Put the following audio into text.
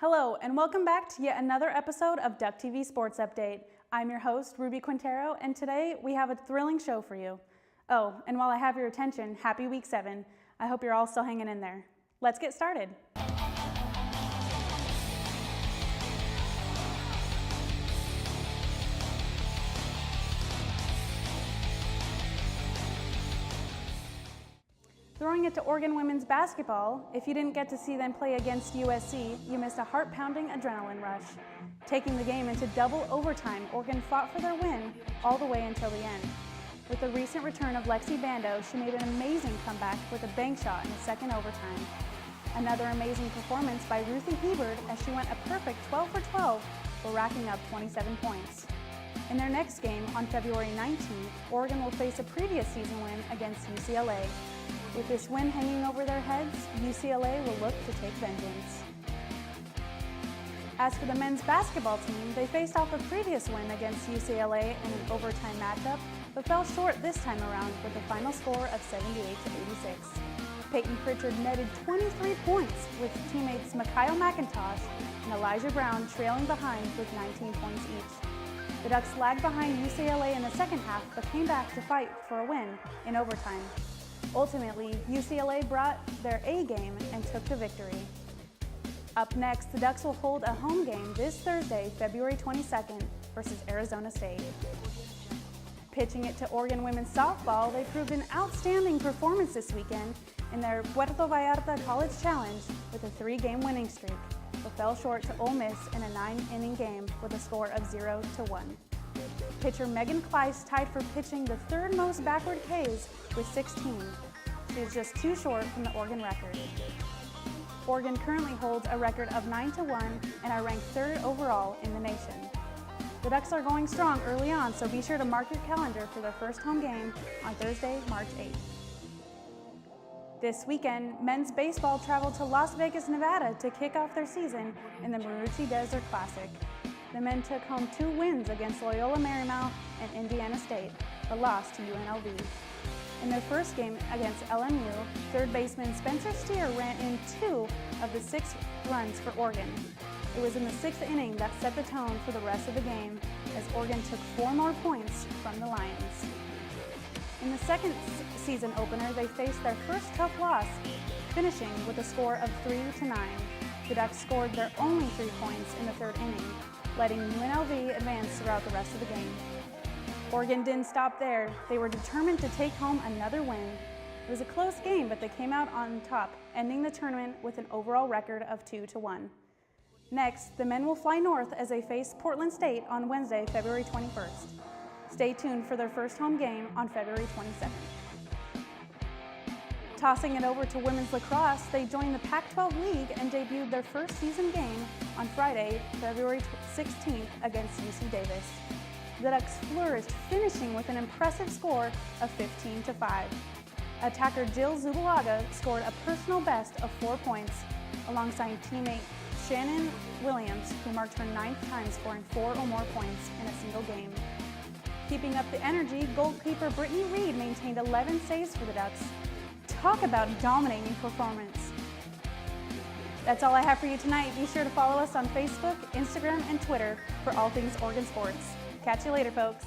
Hello, and welcome back to yet another episode of Duck TV Sports Update. I'm your host, Ruby Quintero, and today we have a thrilling show for you. Oh, and while I have your attention, happy Week 7. I hope you're all still hanging in there. Let's get started. Throwing it to Oregon women's basketball, if you didn't get to see them play against USC, you missed a heart-pounding adrenaline rush. Taking the game into double overtime, Oregon fought for their win all the way until the end. With the recent return of Lexi Bando, she made an amazing comeback with a bank shot in the second overtime. Another amazing performance by Ruthie Hebert as she went a perfect 12 for 12 while racking up 27 points. In their next game on February 19th, Oregon will face a previous season win against UCLA. With this win hanging over their heads, UCLA will look to take vengeance. As for the men's basketball team, they faced off a previous win against UCLA in an overtime matchup, but fell short this time around with a final score of 78-86. Peyton Pritchard netted 23 points, with teammates Mikhail McIntosh and Elijah Brown trailing behind with 19 points each. The Ducks lagged behind UCLA in the second half, but came back to fight for a win in overtime. Ultimately, UCLA brought their A game and took the victory. Up next, the Ducks will hold a home game this Thursday, February 22nd versus Arizona State. Pitching it to Oregon women's softball, they proved an outstanding performance this weekend in their Puerto Vallarta College Challenge with a 3-game winning streak, but fell short to Ole Miss in a 9-inning game with a score of 0-1. Pitcher Megan Kleiss tied for pitching the third most backward Ks with 16. She is just 2 short from the Oregon record. Oregon currently holds a record of 9-1 and are ranked 3rd overall in the nation. The Ducks are going strong early on, so be sure to mark your calendar for their first home game on Thursday, March 8th. This weekend, men's baseball traveled to Las Vegas, Nevada to kick off their season in the Marucci Desert Classic. The men took home 2 wins against Loyola Marymount and Indiana State, but lost to UNLV. In their first game against LMU, third baseman Spencer Steer ran in 2 of the 6 runs for Oregon. It was in the 6th inning that set the tone for the rest of the game, as Oregon took 4 more points from the Lions. In the second season opener, they faced their first tough loss, finishing with a score of 3-9. The Ducks scored their only 3 points in the 3rd inning, letting UNLV advance throughout the rest of the game. Oregon didn't stop there. They were determined to take home another win. It was a close game, but they came out on top, ending the tournament with an overall record of 2-1. Next, the men will fly north as they face Portland State on Wednesday, February 21st. Stay tuned for their first home game on February 22nd. Tossing it over to women's lacrosse, they joined the Pac-12 League and debuted their first season game on Friday, February 16th against UC Davis. The Ducks flourished, finishing with an impressive score of 15-5. Attacker Jill Zubalaga scored a personal best of 4 points, alongside teammate Shannon Williams, who marked her 9th time scoring 4 or more points in a single game. Keeping up the energy, goalkeeper Brittany Reed maintained 11 saves for the Ducks. Talk about a dominating performance. That's all I have for you tonight. Be sure to follow us on Facebook, Instagram, and Twitter for all things Oregon sports. Catch you later, folks.